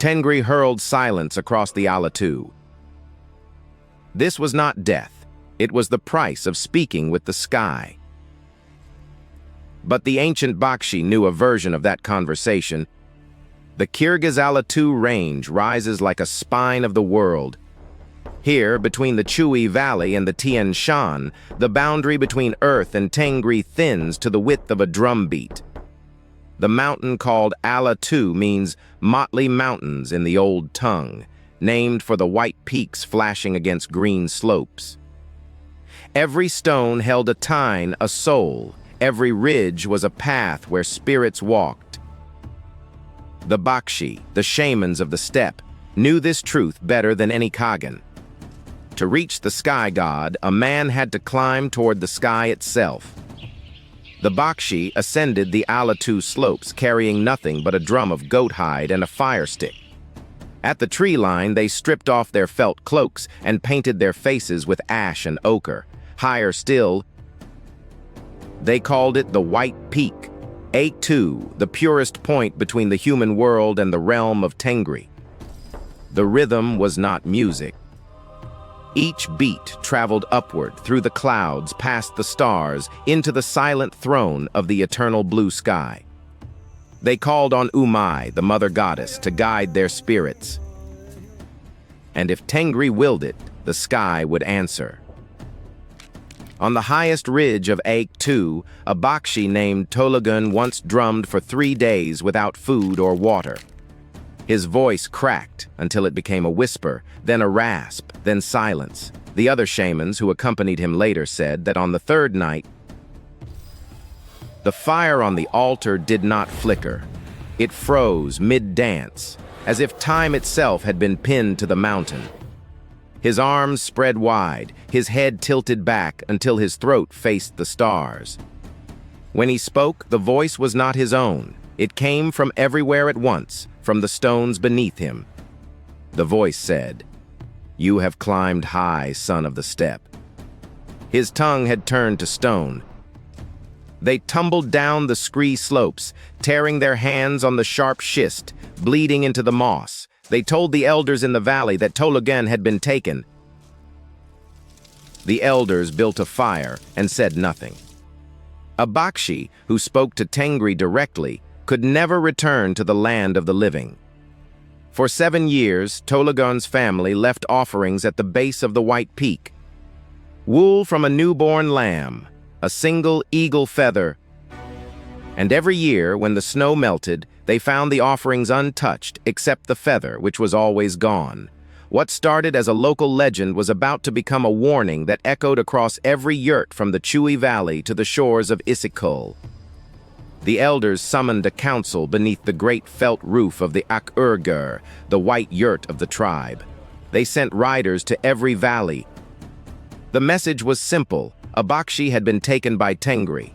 Tengri hurled silence across the Alatu. This was not death. It was the price of speaking with the sky. But the ancient Bakshy knew a version of that conversation. The Kyrgyz Alatu range rises like a spine of the world. Here, between the Chui Valley and the Tian Shan, the boundary between Earth and Tengri thins to the width of a drumbeat. The mountain called Alatu means Motley Mountains in the old tongue, named for the white peaks flashing against green slopes. Every stone held a Tian, a soul. Every ridge was a path where spirits walked. The Bakshy, the shamans of the steppe, knew this truth better than any Kagan. To reach the sky god, a man had to climb toward the sky itself. The Bakshy ascended the Alatu slopes, carrying nothing but a drum of goat hide and a fire stick. At the tree line, they stripped off their felt cloaks and painted their faces with ash and ochre. Higher still, they called it the White Peak, A2, the purest point between the human world and the realm of Tengri. The rhythm was not music. Each beat traveled upward through the clouds, past the stars, into the silent throne of the eternal blue sky. They called on Umai, the mother goddess, to guide their spirits. And if Tengri willed it, the sky would answer. On the highest ridge of A2, a Bakshy named Tölögön once drummed for 3 days without food or water. His voice cracked until it became a whisper, then a rasp, then silence. The other shamans who accompanied him later said that on the 3rd night, the fire on the altar did not flicker. It froze mid-dance, as if time itself had been pinned to the mountain. His arms spread wide, his head tilted back until his throat faced the stars. When he spoke, the voice was not his own. It came from everywhere at once, from the stones beneath him. The voice said, "You have climbed high, son of the steppe." His tongue had turned to stone. They tumbled down the scree slopes, tearing their hands on the sharp schist, bleeding into the moss. They told the elders in the valley that Tölögön had been taken. The elders built a fire and said nothing. A Bakshy, who spoke to Tengri directly, could never return to the land of the living. For 7 years, Tölögön's family left offerings at the base of the White Peak. Wool from a newborn lamb, a single eagle feather, and every year, when the snow melted, they found the offerings untouched except the feather, which was always gone. What started as a local legend was about to become a warning that echoed across every yurt from the Chui Valley to the shores of Isikul. The elders summoned a council beneath the great felt roof of the Ak-Urgur, the white yurt of the tribe. They sent riders to every valley. The message was simple: a Bakshy had been taken by Tengri.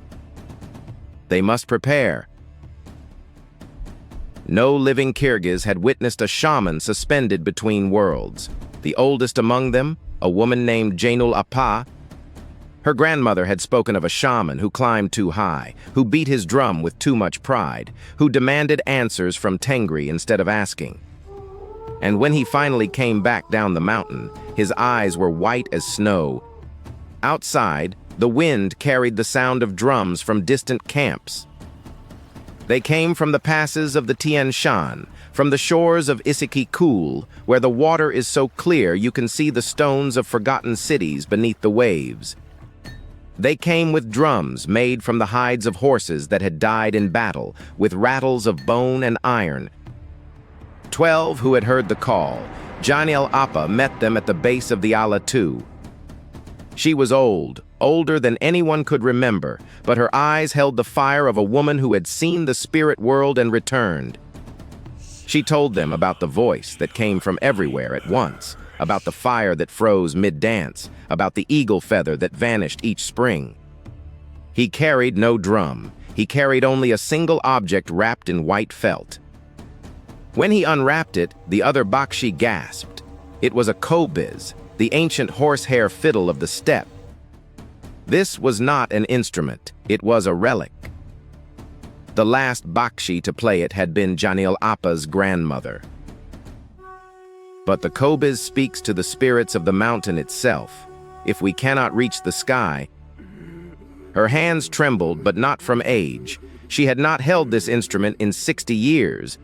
They must prepare. No living Kyrgyz had witnessed a shaman suspended between worlds. The oldest among them, a woman named Janyl Walks. Her grandmother had spoken of a shaman who climbed too high, who beat his drum with too much pride, who demanded answers from Tengri instead of asking. And when he finally came back down the mountain, his eyes were white as snow. Outside, the wind carried the sound of drums from distant camps. They came from the passes of the Tian Shan, from the shores of Isikul, where the water is so clear you can see the stones of forgotten cities beneath the waves. They came with drums made from the hides of horses that had died in battle, with rattles of bone and iron. 12 who had heard the call. Janyl Walks met them at the base of the Alatu. She was old, older than anyone could remember, but her eyes held the fire of a woman who had seen the spirit world and returned. She told them about the voice that came from everywhere at once, about the fire that froze mid-dance, about the eagle feather that vanished each spring. He carried no drum. He carried only a single object wrapped in white felt. When he unwrapped it, the other Bakshy gasped. It was a Kobyz, the ancient horsehair fiddle of the steppe. This was not an instrument, it was a relic. The last Bakshy to play it had been Janyl Walks' grandmother. But the Kobyz speaks to the spirits of the mountain itself. If we cannot reach the sky. Her hands trembled, but not from age. She had not held this instrument in 60 years.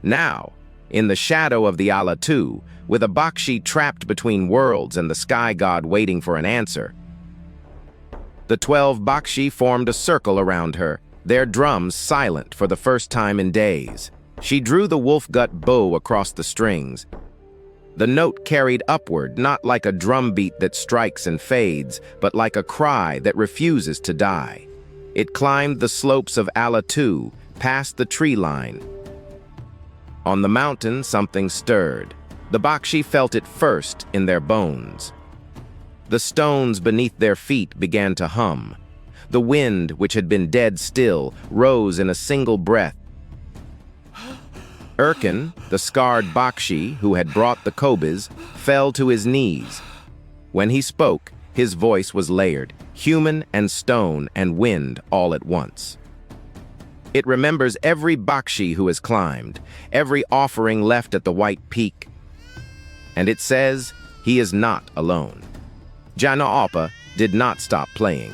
Now, in the shadow of the Ala-2, with a Bakshy trapped between worlds and the sky god waiting for an answer, the 12 Bakshy formed a circle around her, their drums silent for the first time in days. She drew the wolf-gut bow across the strings. The note carried upward, not like a drumbeat that strikes and fades, but like a cry that refuses to die. It climbed the slopes of Ala-2, past the tree line. On the mountain, something stirred. The Bakshy felt it first in their bones. The stones beneath their feet began to hum. The wind, which had been dead still, rose in a single breath. Erkin, the scarred Bakshy who had brought the Kobyz, fell to his knees. When he spoke, his voice was layered, human and stone and wind all at once. It remembers every Bakshy who has climbed, every offering left at the white peak. And it says he is not alone. Janyl did not stop playing.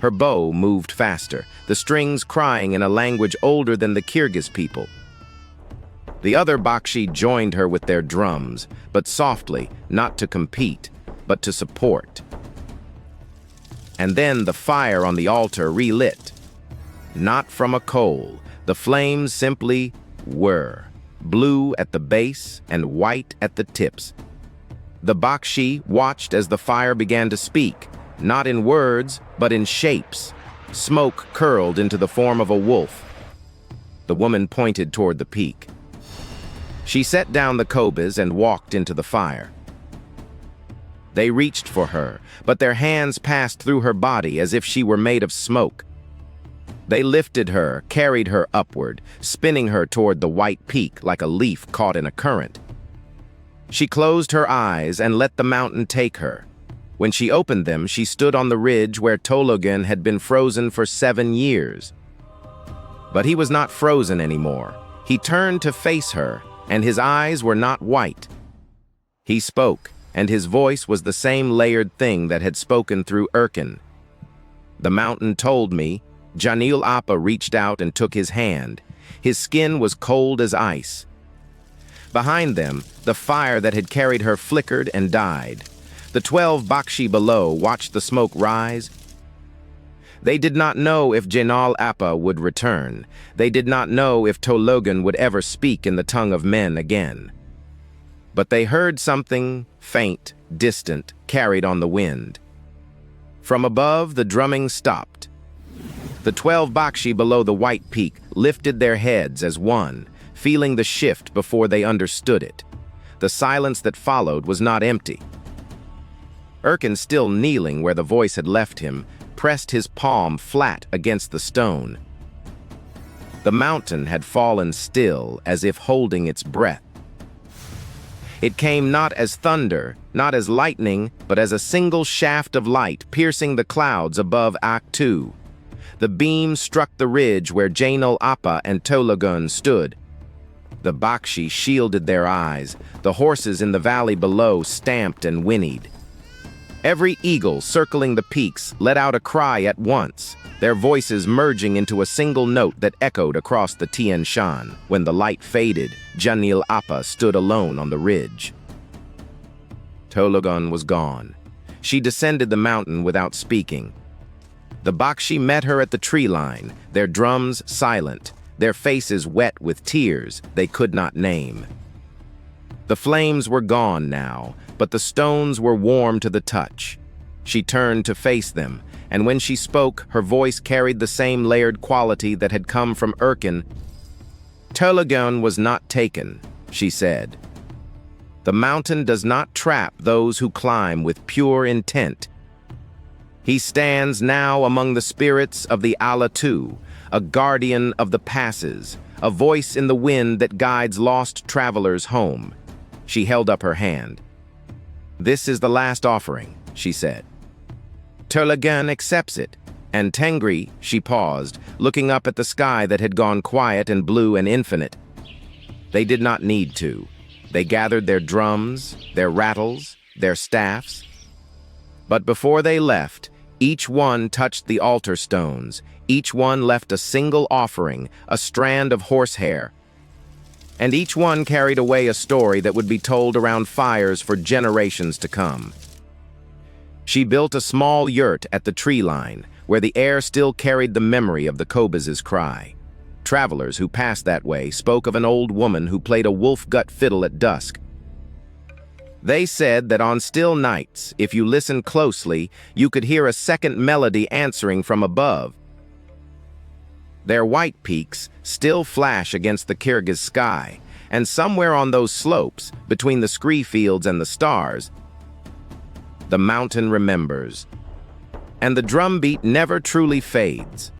Her bow moved faster, the strings crying in a language older than the Kyrgyz people. The other Bakshy joined her with their drums, but softly, not to compete, but to support. And then the fire on the altar relit. Not from a coal, the flames simply were, blue at the base and white at the tips. The Bakshy watched as the fire began to speak, not in words, but in shapes. Smoke curled into the form of a wolf. The woman pointed toward the peak. She set down the Kobyz and walked into the fire. They reached for her, but their hands passed through her body as if she were made of smoke. They lifted her, carried her upward, spinning her toward the white peak like a leaf caught in a current. She closed her eyes and let the mountain take her. When she opened them, she stood on the ridge where Tölögön had been frozen for 7 years. But he was not frozen anymore. He turned to face her, and his eyes were not white. He spoke, and his voice was the same layered thing that had spoken through Erkin. The mountain told me. Janyl reached out and took his hand. His skin was cold as ice. Behind them, the fire that had carried her flickered and died. The 12 Bakshy below watched the smoke rise. They did not know if Janyl would return. They did not know if Tölögön would ever speak in the tongue of men again. But they heard something faint, distant, carried on the wind. From above, the drumming stopped. The 12 Bakshy below the white peak lifted their heads as one, feeling the shift before they understood it. The silence that followed was not empty. Erkin, still kneeling where the voice had left him, pressed his palm flat against the stone. The mountain had fallen still, as if holding its breath. It came not as thunder, not as lightning, but as a single shaft of light piercing the clouds above Ak-2. The beam struck the ridge where Janyl and Tölögön stood. The Bakshy shielded their eyes. The horses in the valley below stamped and whinnied. Every eagle circling the peaks let out a cry at once, their voices merging into a single note that echoed across the Tian Shan. When the light faded, Janyl stood alone on the ridge. Tölögön was gone. She descended the mountain without speaking. The Bakshy met her at the tree line, their drums silent, their faces wet with tears they could not name. The flames were gone now, but the stones were warm to the touch. She turned to face them, and when she spoke, her voice carried the same layered quality that had come from Erkin. Tölögön was not taken, she said. The mountain does not trap those who climb with pure intent. He stands now among the spirits of the Ala-2, a guardian of the passes, a voice in the wind that guides lost travelers home. She held up her hand. "This is the last offering," she said. Tölögön accepts it, and Tengri, she paused, looking up at the sky that had gone quiet and blue and infinite. They did not need to. They gathered their drums, their rattles, their staffs. But before they left, each one touched the altar stones. Each one left a single offering, a strand of horsehair. And each one carried away a story that would be told around fires for generations to come. She built a small yurt at the tree line, where the air still carried the memory of the Kobyz's cry. Travelers who passed that way spoke of an old woman who played a wolf-gut fiddle at dusk. They said that on still nights, if you listened closely, you could hear a second melody answering from above. Their white peaks still flash against the Kyrgyz sky, and somewhere on those slopes, between the scree fields and the stars, the mountain remembers. And the drumbeat never truly fades.